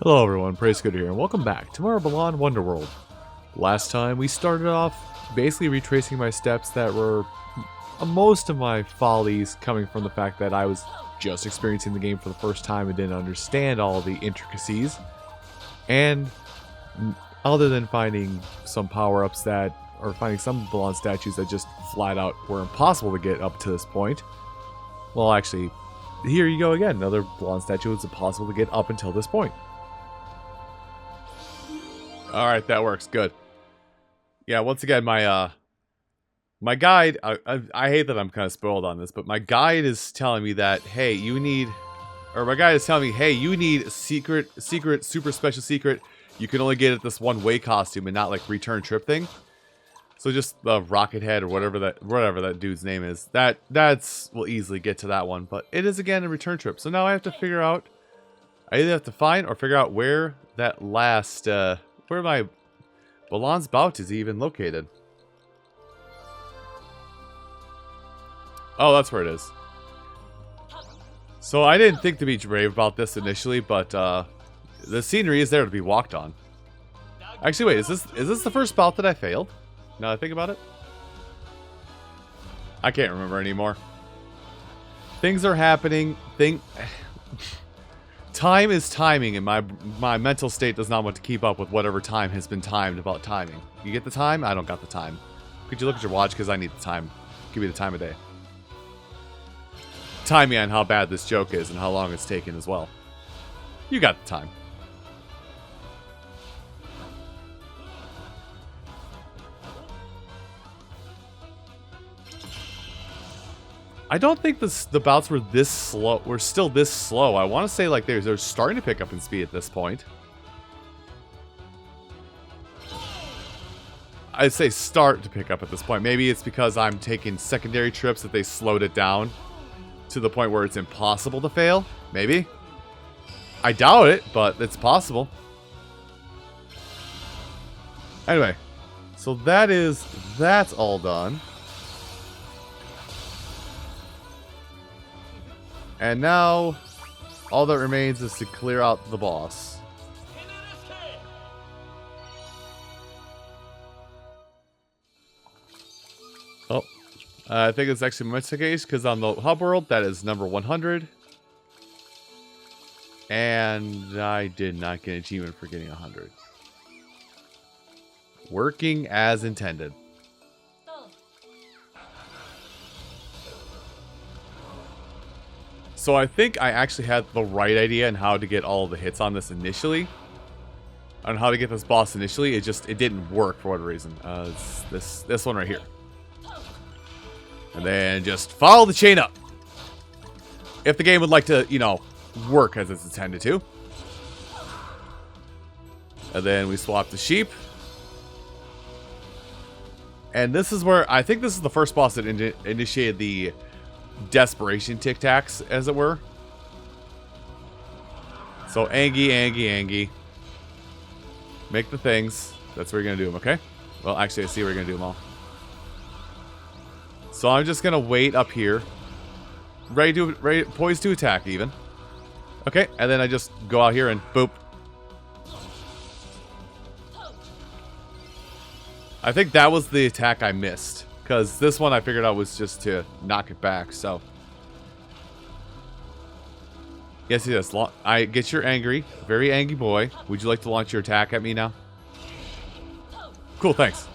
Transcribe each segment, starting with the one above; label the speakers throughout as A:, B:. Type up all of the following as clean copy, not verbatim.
A: Hello everyone, Praise Good here, and welcome back to our Balan Wonderworld. Last time we started off basically retracing my steps that were most of my follies coming from the fact that I was just experiencing the game for the first time and didn't understand all the intricacies. And other than finding some power-ups or finding some Balan statues that just flat out were impossible to get up to this point. Well, actually, here you go again. Another Balan statue was impossible to get up until this point. Alright, that works. Good. Yeah, once again, my guide, I hate that I'm kind of spoiled on this, but my guide is telling me that, hey, you need a secret, super special secret. You can only get it this one way costume and not like return trip thing. So just the Rocket Head or whatever that dude's name is. We'll easily get to that one, but it is again a return trip. So now I have to figure out, I either have to find or figure out where that last, where my Balan's Bout is even located. Oh, that's where it is. So I didn't think to be brave about this initially, but the scenery is there to be walked on. Actually, wait, is this the first bout that I failed? Now that I think about it, I can't remember anymore. Things are happening. Time is timing, and my mental state does not want to keep up with whatever time has been timed about timing. You get the time? I don't got the time. Could you look at your watch? Because I need the time. Give me the time of day. Time me on how bad this joke is and how long it's taken as well. You got the time. I don't think the bouts were this slow. We're still this slow. I want to say like they're starting to pick up in speed at this point. I'd say start to pick up at this point. Maybe it's because I'm taking secondary trips that they slowed it down to the point where it's impossible to fail. Maybe. I doubt it, but it's possible. Anyway, so that's all done. And now, all that remains is to clear out the boss. Oh, I think it's actually my case, because on the hub world, that is number 100. And I did not get an achievement for getting 100. Working as intended. So I think I actually had the right idea on how to get all the hits on this initially. On how to get this boss initially. It didn't work for whatever reason. It's this one right here. And then just follow the chain up. If the game would like to, work as it's intended to. And then we swap the sheep. And this is where, I think this is the first boss that initiated the desperation tic-tacs, as it were. So, Angie. Make the things. That's where you're going to do them, okay? Well, actually, I see where you're going to do them all. So, I'm just going to wait up here. Poised to attack, even. Okay, and then I just go out here and boop. I think that was the attack I missed. Because this one I figured out was just to knock it back, so. Yes, yes. I get you're angry. Very angry boy. Would you like to launch your attack at me now? Cool, thanks.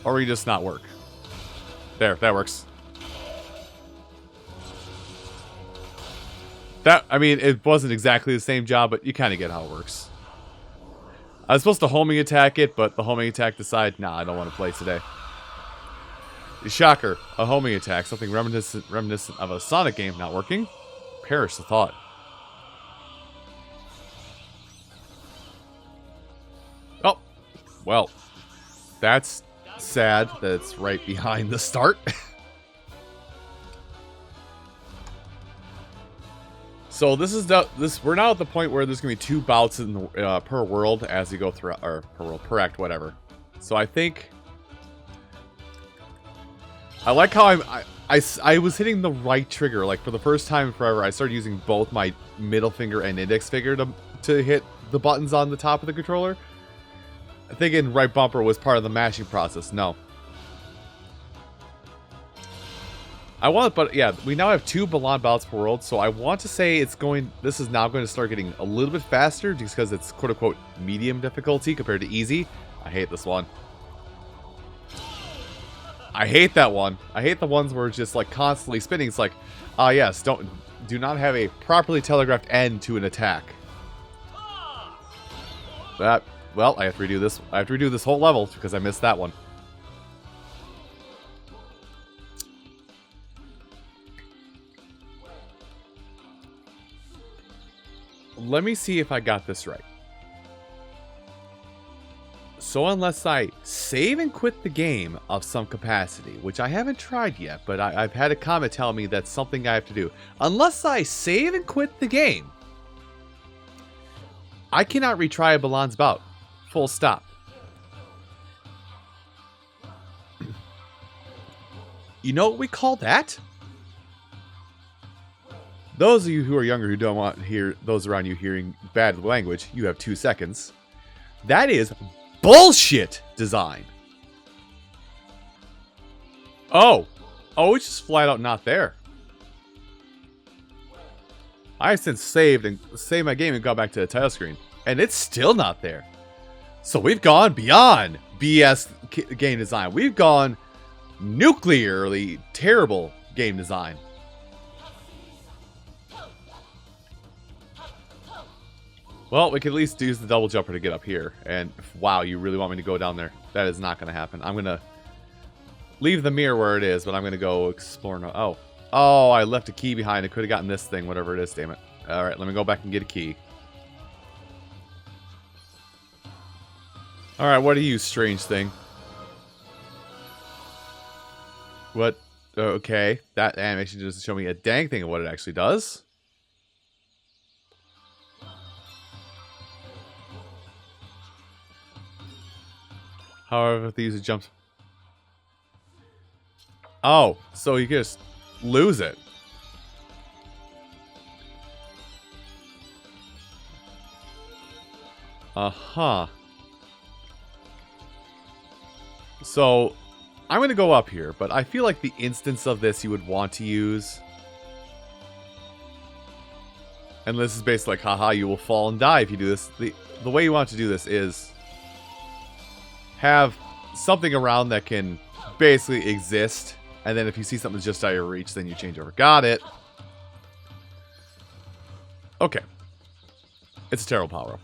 A: Or will you just not work? There, that works. It wasn't exactly the same job, but you kind of get how it works. I was supposed to homing attack it, but the homing attack decided, nah, I don't want to play today. Shocker, a homing attack, something reminiscent of a Sonic game not working. Perish the thought. Oh, well, that's sad that it's right behind the start. So we're now at the point where there's gonna be 2 bouts in the, per world as you go through, or per act, whatever. So I think I like how I was hitting the right trigger. Like, for the first time in forever, I started using both my middle finger and index finger to hit the buttons on the top of the controller. Thinking right bumper was part of the mashing process. No. But yeah, we now have 2 Balan bouts per world, so I want to say this is now going to start getting a little bit faster, just because it's quote-unquote medium difficulty compared to easy. I hate this one. I hate that one. I hate the ones where it's just like constantly spinning. It's like, yes, do not have a properly telegraphed end to an attack. Well, I have to redo this. I have to redo this whole level because I missed that one. Let me see if I got this right. So unless I save and quit the game of some capacity, which I haven't tried yet, but I've had a comment tell me that's something I have to do. Unless I save and quit the game, I cannot retry a Balan's bout. Full stop. You know what we call that? Those of you who are younger who don't want to hear those around you hearing bad language, you have 2 seconds. That is bullshit design. Oh, it's just flat out not there. I since saved my game and got back to the title screen, and it's still not there. So we've gone beyond BS game design. We've gone nuclearly terrible game design. Well, we can at least use the double jumper to get up here. And wow, you really want me to go down there? That is not going to happen. I'm going to leave the mirror where it is, but I'm going to go explore now. Oh, I left a key behind. I could have gotten this thing, whatever it is, damn it. Alright, let me go back and get a key. Alright, what are you, strange thing? What? Okay, that animation doesn't show me a dang thing of what it actually does. However, if they use a jump... Oh, so you just lose it. Uh-huh. So, I'm going to go up here, but I feel like the instance of this you would want to use... And this is basically like, haha, you will fall and die if you do this. The way you want to do this is... have something around that can basically exist, and then if you see something that's just out of your reach, then you change over. Got it. Okay. It's a terrible power-up.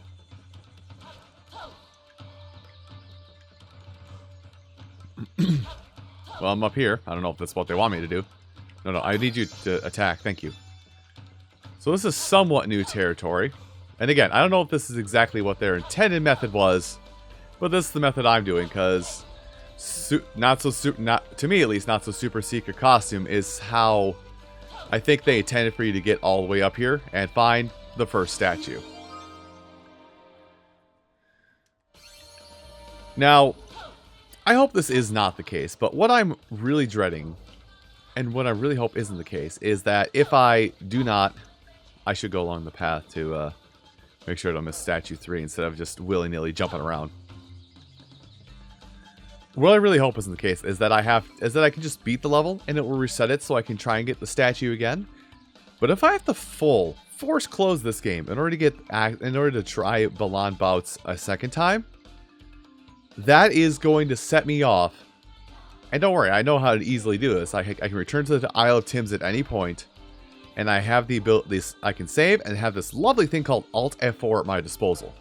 A: Well, I'm up here. I don't know if that's what they want me to do. No, I need you to attack. Thank you. So this is somewhat new territory. And again, I don't know if this is exactly what their intended method was, but this is the method I'm doing, because to me at least, not so super secret costume is how I think they intended for you to get all the way up here and find the first statue. Now, I hope this is not the case, but what I'm really dreading, and what I really hope isn't the case, is that if I do not, I should go along the path to make sure I don't miss Statue 3 instead of just willy-nilly jumping around. What I really hope isn't the case is that I can just beat the level and it will reset it so I can try and get the statue again. But if I have to force close this game in order to try Balan bouts a second time, that is going to set me off. And don't worry, I know how to easily do this. I can return to the Isle of Tims at any point, and I have the ability. I can save and have this lovely thing called Alt F4 at my disposal.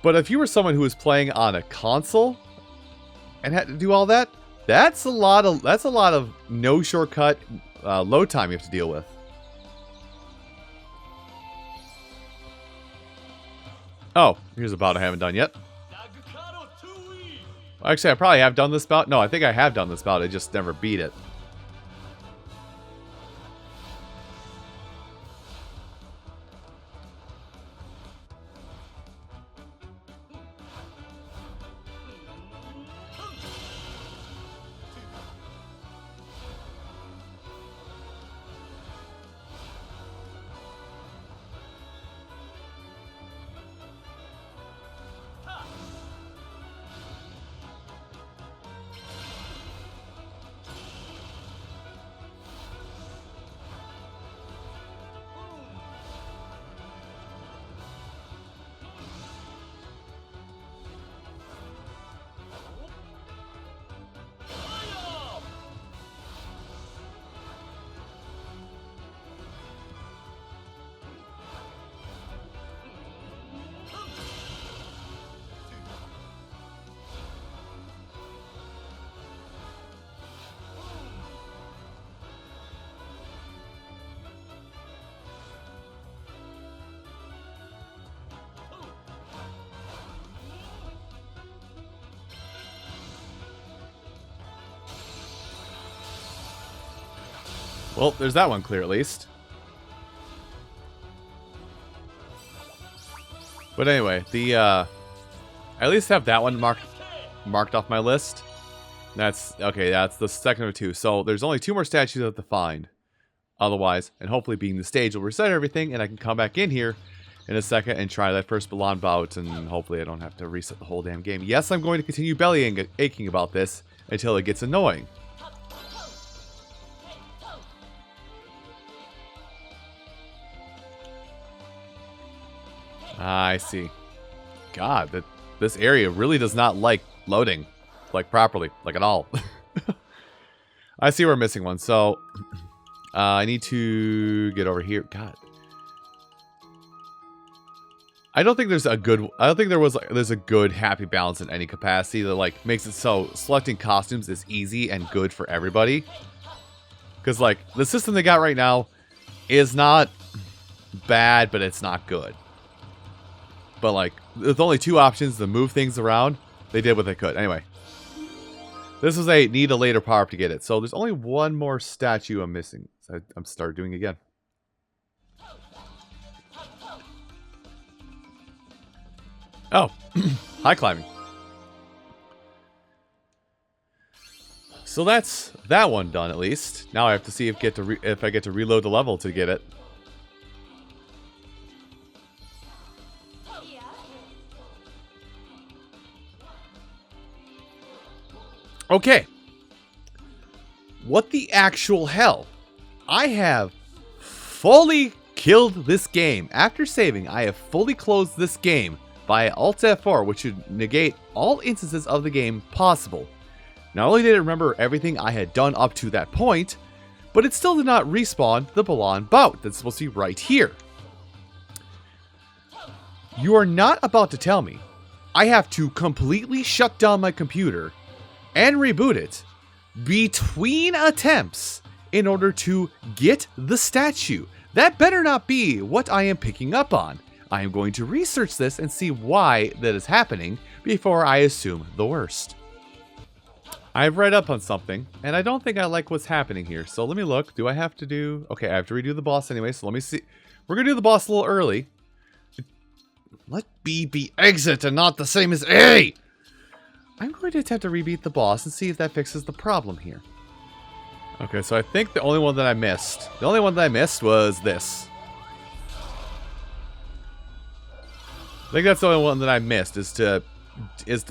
A: But if you were someone who was playing on a console and had to do all that, that's a lot of no shortcut load time you have to deal with. Oh, here's a bout I haven't done yet. Actually, I probably have done this bout. No, I think I have done this bout. I just never beat it. Well, there's that one clear at least. But anyway, the I at least have that one marked off my list. That's okay, that's the second of two. So there's only 2 more statues I have to find. Otherwise, and hopefully being the stage will reset everything and I can come back in here in a second and try that first Balan bout, and hopefully I don't have to reset the whole damn game. Yes, I'm going to continue belly aching about this until it gets annoying. I see. God, this area really does not like loading, like properly, like at all. I see we're missing one, so I need to get over here. God, I don't think there's a good. I don't think there's a good happy balance in any capacity that like makes it so selecting costumes is easy and good for everybody. Because like the system they got right now is not bad, but it's not good. But like, with only 2 options to move things around, they did what they could. Anyway, this is a need a later power-up to get it. So there's only 1 more statue I'm missing. So I'm starting doing it again. Oh, high climbing. So that's that one done at least. Now I have to see if I get to reload the level to get it. Okay. What the actual hell? I have fully killed this game. After saving, I have fully closed this game by Alt F4, which should negate all instances of the game possible. Not only did it remember everything I had done up to that point, but it still did not respawn the Balan bout that's supposed to be right here. You are not about to tell me I have to completely shut down my computer and reboot it between attempts in order to get the statue. That better not be what I am picking up on. I am going to research this and see why that is happening before I assume the worst. I've read up on something, and I don't think I like what's happening here. So let me look. Do I have to do... Okay, I have to redo the boss anyway, so let me see. We're going to do the boss a little early. Let B be exit and not the same as A! I'm going to attempt to rebeat the boss and see if that fixes the problem here. Okay, so I think the only one that I missed... The only one that I missed was this. I think that's the only one that I missed, is to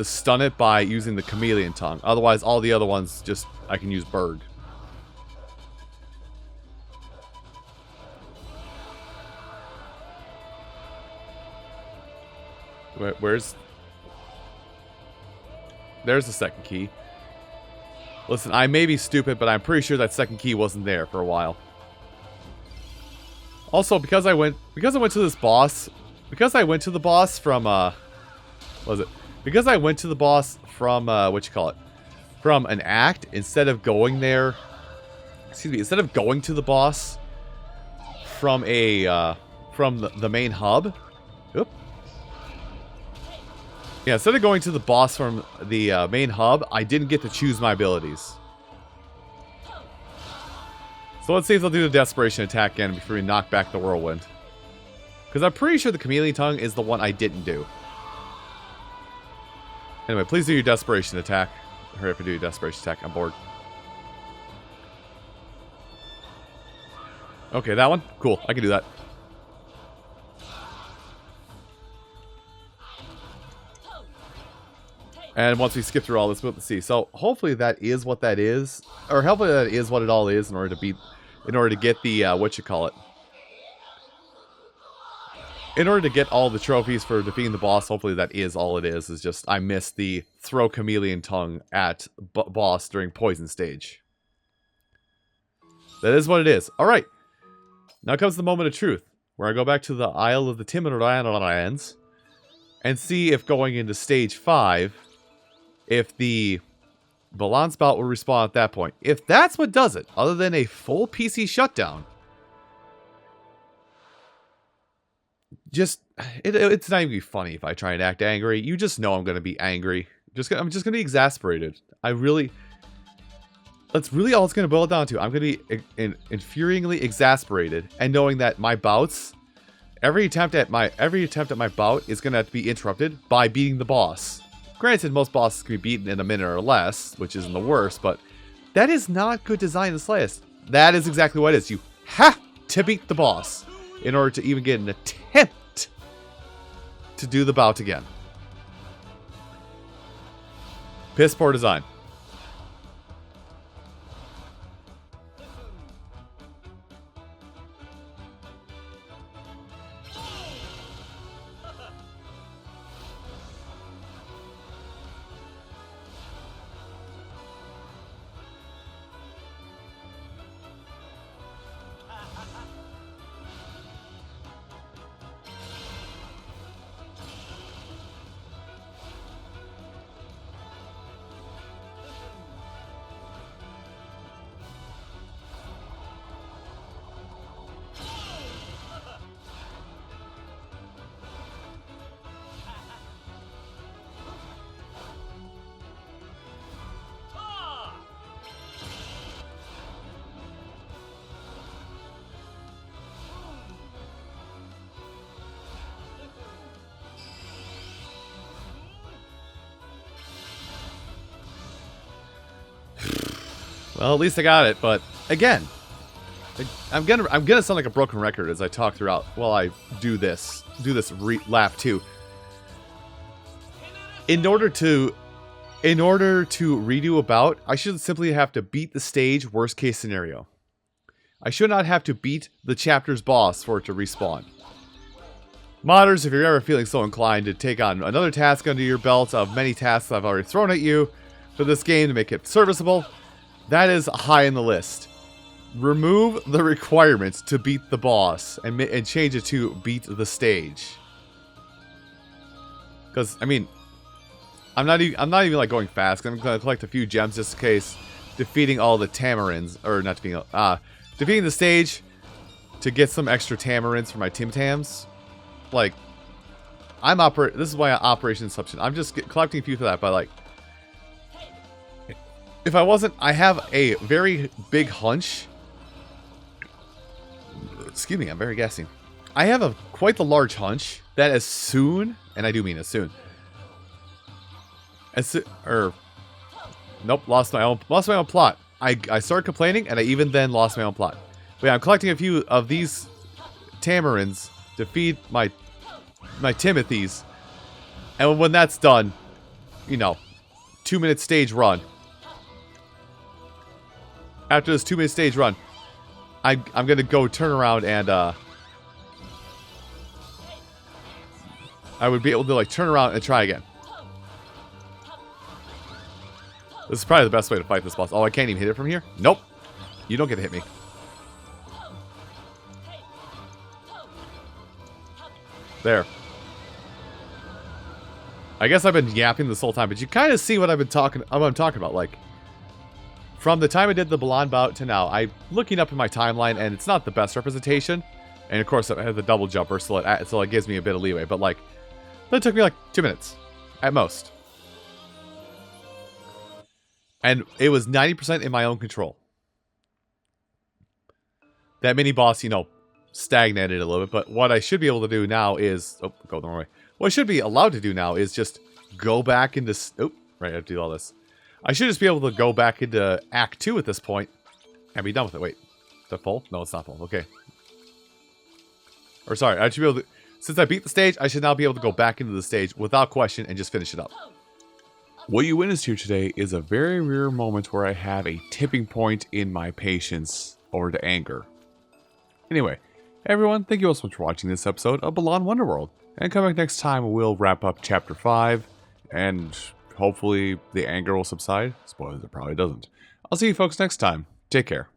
A: stun it by using the chameleon tongue. Otherwise, all the other ones, just... I can use bird. Where's... There's the second key. Listen, I may be stupid, but I'm pretty sure that second key wasn't there for a while. Also, because I went to this boss, because I went to the boss from what was it? Because I went to the boss from from an act instead of going there. Excuse me, instead of going to the boss from the main hub. Oop. Yeah, instead of going to the boss from the main hub, I didn't get to choose my abilities. So let's see if they'll do the desperation attack again before we knock back the whirlwind. Because I'm pretty sure the chameleon tongue is the one I didn't do. Anyway, please do your desperation attack. Hurry up and do your desperation attack. I'm bored. Okay, that one? Cool, I can do that. And once we skip through all this, we'll see. So hopefully that is what that is, or hopefully that is what it all is in order to get the in order to get all the trophies for defeating the boss. Hopefully that is all it is. Is just I missed the throw chameleon tongue at boss during poison stage. That is what it is. All right. Now comes the moment of truth, where I go back to the Isle of the Timorans and see if going into stage 5. If the Balan spout will respawn at that point. If that's what does it, other than a full PC shutdown, just, it's not even funny if I try and act angry. You just know I'm going to be angry. I'm just going to be exasperated. That's really all it's going to boil down to. I'm going to be infuriatingly exasperated, and knowing that my bouts, every attempt at my bout is going to have to be interrupted by beating the boss. Granted, most bosses can be beaten in a minute or less, which isn't the worst, but that is not good design in the slightest. That is exactly what it is. You have to beat the boss in order to even get an attempt to do the bout again. Piss poor design. Well, at least I got it, but again, I'm gonna sound like a broken record as I talk throughout while I do this lap 2. In order to redo a bout, I should simply have to beat the stage, worst case scenario. I should not have to beat the chapter's boss for it to respawn. Modders, if you're ever feeling so inclined to take on another task under your belt of many tasks I've already thrown at you for this game to make it serviceable, that is high in the list. Remove the requirements to beat the boss and change it to beat the stage. Because, I mean, I'm not even like going fast. I'm going to collect a few gems just in case defeating all the tamarins, or not defeating the stage to get some extra tamarins for my Tim Tams. Like, this is why Operation Inception. I'm just collecting a few for that, but like, if I wasn't, I have a very big hunch. Excuse me, I'm very gassy. I have quite the large hunch that as soon, and I do mean as soon, nope, lost my own plot. I started complaining, and I even then lost my own plot. But yeah, I'm collecting a few of these tamarins to feed my Timothys, and when that's done, 2-minute stage run. After this 2-minute stage run, I'm gonna go turn around and I would be able to like turn around and try again. This is probably the best way to fight this boss. Oh, I can't even hit it from here? Nope. You don't get to hit me. There. I guess I've been yapping this whole time, but you kind of see what I'm talking about. Like, from the time I did the Balan bout to now, I'm looking up in my timeline, and it's not the best representation. And of course, I have the double jumper, so it gives me a bit of leeway. But like, that took me like 2 minutes at most, and it was 90% in my own control. That mini boss, stagnated a little bit. But what I should be able to do now is go the wrong way. What I should be allowed to do now is just go back into right. I have to do all this. I should just be able to go back into Act 2 at this point and be done with it. Wait, is that full? No, it's not full. Okay. Or sorry, I should be able to... Since I beat the stage, I should now be able to go back into the stage without question and just finish it up. What you witnessed here today is a very rare moment where I have a tipping point in my patience over to anger. Anyway, everyone, thank you all so much for watching this episode of Balan Wonderworld. And come back next time, we'll wrap up Chapter 5, and... hopefully the anger will subside. Spoilers, it probably doesn't. I'll see you folks next time. Take care.